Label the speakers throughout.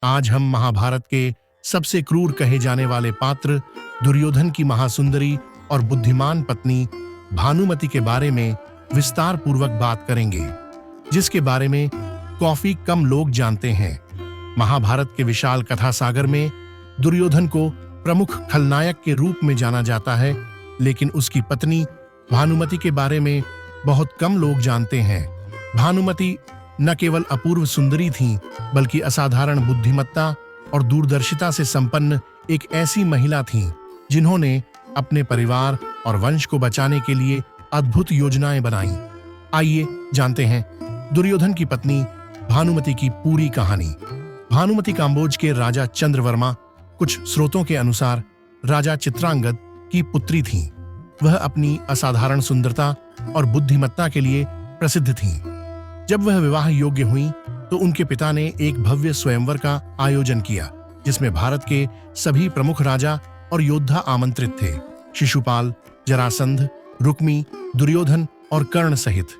Speaker 1: आज हम महाभारत के सबसे क्रूर कहे जाने वाले पात्र दुर्योधन की महासुंदरी और बुद्धिमान पत्नी भानुमति के बारे में विस्तार पूर्वक बात करेंगे, जिसके बारे में काफी कम लोग जानते हैं। महाभारत के विशाल कथा सागर में दुर्योधन को प्रमुख खलनायक के रूप में जाना जाता है, लेकिन उसकी पत्नी भानुमति के बारे में बहुत कम लोग जानते हैं। भानुमति न केवल अपूर्व सुंदरी थीं, बल्कि असाधारण बुद्धिमत्ता और दूरदर्शिता से संपन्न एक ऐसी महिला थीं, जिन्होंने अपने परिवार और वंश को बचाने के लिए अद्भुत योजनाएं बनाईं। आइए जानते हैं दुर्योधन की पत्नी भानुमति की पूरी कहानी। भानुमति काम्बोज के राजा चंद्रवर्मा, कुछ स्रोतों के अनुसार राजा चित्रांगद की पुत्री थीं। वह अपनी असाधारण सुंदरता और बुद्धिमत्ता के लिए प्रसिद्ध थीं। जब वह विवाह योग्य हुईं, तो उनके पिता ने एक भव्य स्वयंवर का आयोजन किया, जिसमें भारत के सभी प्रमुख राजा और योद्धा आमंत्रित थे। शिशुपाल, जरासंध, रुक्मी, दुर्योधन और कर्ण सहित।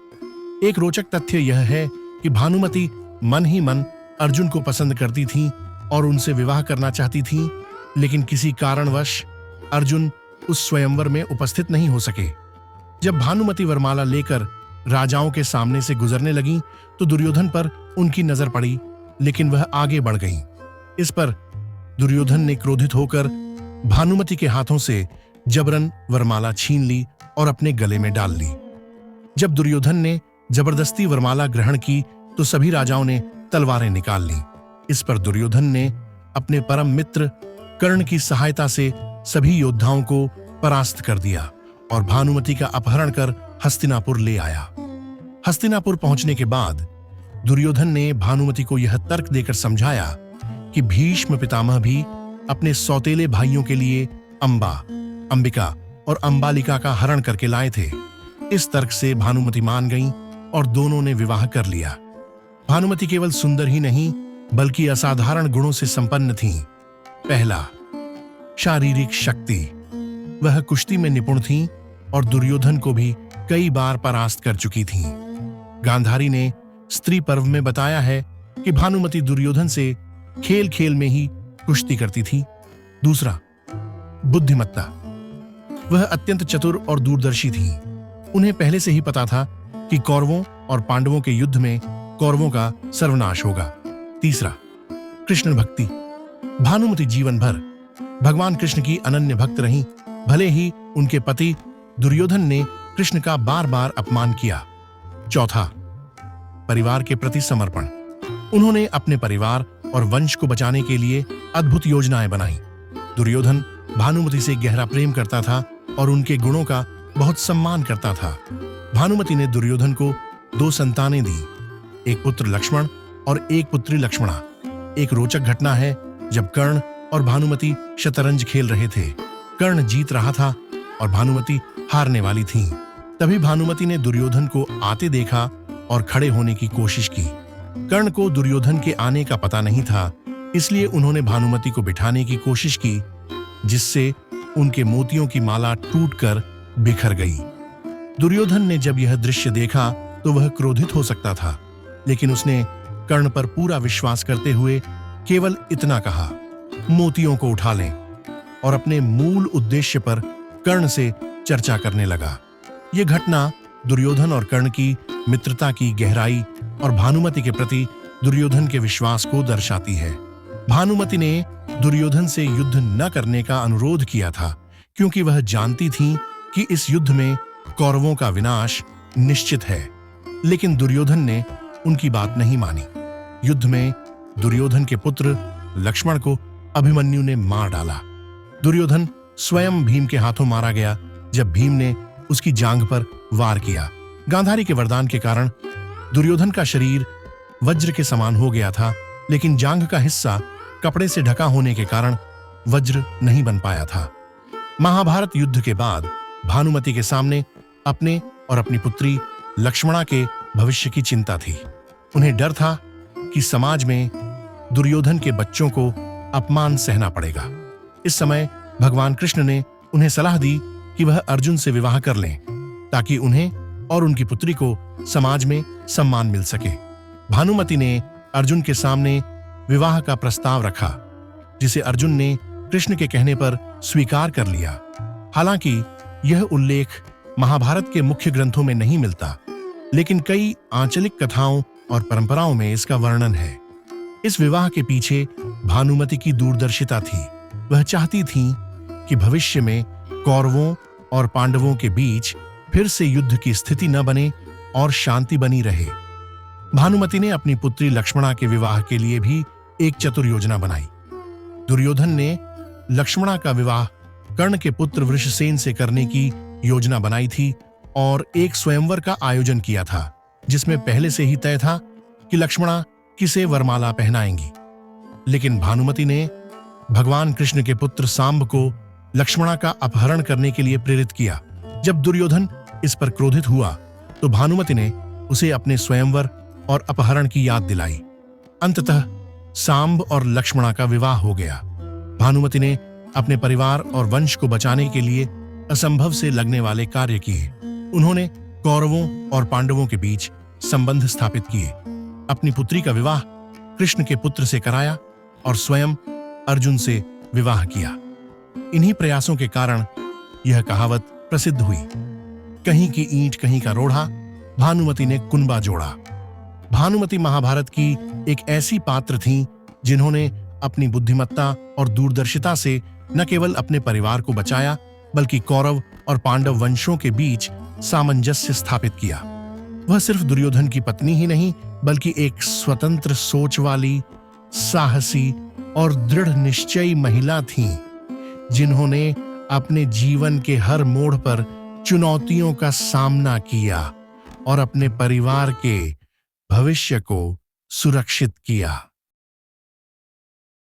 Speaker 1: एक रोचक तथ्य यह है कि भानुमति मन ही मन अर्जुन को पसंद करती थीं और उनसे विवाह करना चाहती थीं, लेकिन किसी कारणवश अर्जुन उस स्वयंवर में उपस्थित नहीं हो सके। जब भानुमति वरमाला लेकर राजाओं के सामने से गुजरने लगीं, तो दुर्योधन पर उनकी नजर पड़ी, लेकिन वह आगे बढ़ गईं। इस पर दुर्योधन ने क्रोधित होकर भानुमति के हाथों से जबरन वरमाला छीन ली और अपने गले में डाल ली। जब दुर्योधन ने जबरदस्ती वरमाला ग्रहण की, तो सभी राजाओं ने तलवारें निकाल लीं। इस पर दुर्योधन ने अपने परम मित्र कर्ण की सहायता से सभी योद्धाओं को परास्त कर दिया और भानुमति का अपहरण कर हस्तिनापुर ले आया। हस्तिनापुर पहुंचने के बाद दुर्योधन ने भानुमति को यह तर्क देकर समझाया कि भीष्म पितामह भी अपने सौतेले भाइयों के लिए अंबा, अंबिका और अंबालिका का हरण करके लाए थे। इस तर्क से भानुमति मान गईं और दोनों ने विवाह कर लिया। भानुमति केवल सुंदर ही नहीं, बल्कि असाधारण गुणों से संपन्न थीं। पहला, शारीरिक शक्ति। वह कुश्ती में निपुण थीं और दुर्योधन को भी कई बार परास्त कर चुकी थीं। गांधारी ने स्त्री पर्व में बताया है कि भानुमति दुर्योधन से खेल खेल में ही कुश्ती करती थी। दूसरा, बुद्धिमत्ता। वह अत्यंत चतुर और दूरदर्शी थीं। उन्हें पहले से ही पता था कि कौरवों और पांडवों के युद्ध में कौरवों का सर्वनाश होगा। तीसरा, कृष्ण भक्ति। भानुमति जीवन भर भगवान कृष्ण की अनन्य भक्त रहीं, भले ही उनके पति दुर्योधन ने कृष्ण का बार बार अपमान किया। चौथा, परिवार के प्रति समर्पण। उन्होंने अपने परिवार और वंश को बचाने के लिए अद्भुत योजनाएं बनाई। दुर्योधन भानुमति से गहरा प्रेम करता था और उनके गुणों का बहुत सम्मान करता था। भानुमति ने दुर्योधन को 2 संतानें दी, एक पुत्र लक्ष्मण और एक पुत्री लक्ष्मणा। एक रोचक घटना है, जब कर्ण और भानुमति शतरंज खेल रहे थे। कर्ण जीत रहा था और भानुमति हारने वाली थीं। तभी भानुमति ने दुर्योधन को आते देखा और खड़े होने की कोशिश की। कर्ण को दुर्योधन के आने का पता नहीं था, इसलिए उन्होंने भानुमति को बिठाने की कोशिश की, जिससे उनके मोतियों की माला टूटकर बिखर गई। दुर्योधन ने जब यह दृश्य देखा, तो वह क्रोधित हो सकता था, लेकिन उसने कर्ण पर पूरा विश्वास करते हुए केवल इतना कहा, मोतियों को उठा लें, और अपने मूल उद्देश्य पर कर्ण से चर्चा करने लगा। यह घटना दुर्योधन और कर्ण की मित्रता की गहराई और भानुमति के प्रति दुर्योधन के विश्वास को दर्शाती है। भानुमति ने दुर्योधन से युद्ध न करने का अनुरोध किया था, क्योंकि वह जानती थीं कि इस युद्ध में कौरवों का विनाश निश्चित है। लेकिन दुर्योधन ने उनकी बात नहीं मानी। युद्ध में दुर्योधन के पुत्र लक्ष्मण को अभिमन्यु ने मार डाला। दुर्योधन स्वयं भीम के हाथों मारा गया, जब भीम ने उसकी जांघ पर वार किया। गांधारी के वरदान के कारण दुर्योधन का शरीर वज्र के समान हो गया था, लेकिन जांघ का हिस्सा कपड़े से ढका होने के कारण वज्र नहीं बन पाया था। महाभारत युद्ध के बाद भानुमति के सामने अपने और अपनी पुत्री लक्ष्मणा के भविष्य की चिंता थी। उन्हें डर था कि समाज में दुर्योधन के बच्चों को अपमान सहना पड़ेगा। इस समय भगवान कृष्ण ने उन्हें सलाह दी कि वह अर्जुन से विवाह कर लें, ताकि उन्हें और उनकी पुत्री को समाज में सम्मान मिल सके। भानुमति ने अर्जुन के सामने विवाह का प्रस्ताव रखा, जिसे अर्जुन ने कृष्ण के कहने पर स्वीकार कर लिया। हालांकि यह उल्लेख महाभारत के मुख्य ग्रंथों में नहीं मिलता, लेकिन कई आंचलिक कथाओं और परंपराओं में इसका वर्णन है। इस विवाह के पीछे भानुमति की दूरदर्शिता थी। वह चाहती थी कि भविष्य में कौरवों और पांडवों के बीच फिर से युद्ध की स्थिति न बने और शांति बनी रहे। भानुमति ने अपनी पुत्री लक्ष्मणा के विवाह के लिए भी एक चतुर योजना बनाई। दुर्योधन ने लक्ष्मणा का विवाह कर्ण के पुत्र वृषसेन से करने की योजना बनाई थी और एक स्वयंवर का आयोजन किया था, जिसमें पहले से ही तय था कि लक्ष्मणा किसे वरमाला पहनाएंगी। लेकिन भानुमति ने भगवान कृष्ण के पुत्र सांब को लक्ष्मणा का अपहरण करने के लिए प्रेरित किया। जब दुर्योधन इस पर क्रोधित हुआ तो भानुमति ने उसे अपने स्वयंवर और अपहरण की याद दिलाई। अंततः सांब और लक्ष्मणा का विवाह हो गया। भानुमति ने अपने परिवार और वंश को बचाने के लिए असंभव से लगने वाले कार्य किए। उन्होंने कौरवों और पांडवों के बीच संबंध स्थापित किए, अपनी पुत्री का विवाह कृष्ण के पुत्र से कराया और स्वयं अर्जुन से विवाह किया। इन्हीं प्रयासों के कारण यह कहावत प्रसिद्ध हुई, कहीं की ईंट कहीं का रोढ़ा, भानुमति ने कुनबा जोड़ा। भानुमति महाभारत की एक ऐसी पात्र थीं जिन्होंने अपनी बुद्धिमत्ता और दूरदर्शिता से न केवल अपने परिवार को बचाया, बल्कि कौरव और पांडव वंशों के बीच सामंजस्य स्थापित किया। वह सिर्फ दुर्योधन की पत्नी ही नहीं, बल्कि एक स्वतंत्र सोच वाली, साहसी और दृढ़ निश्चयी महिला थीं, जिन्होंने अपने जीवन के हर मोड़ पर चुनौतियों का सामना किया और अपने परिवार के भविष्य को सुरक्षित किया।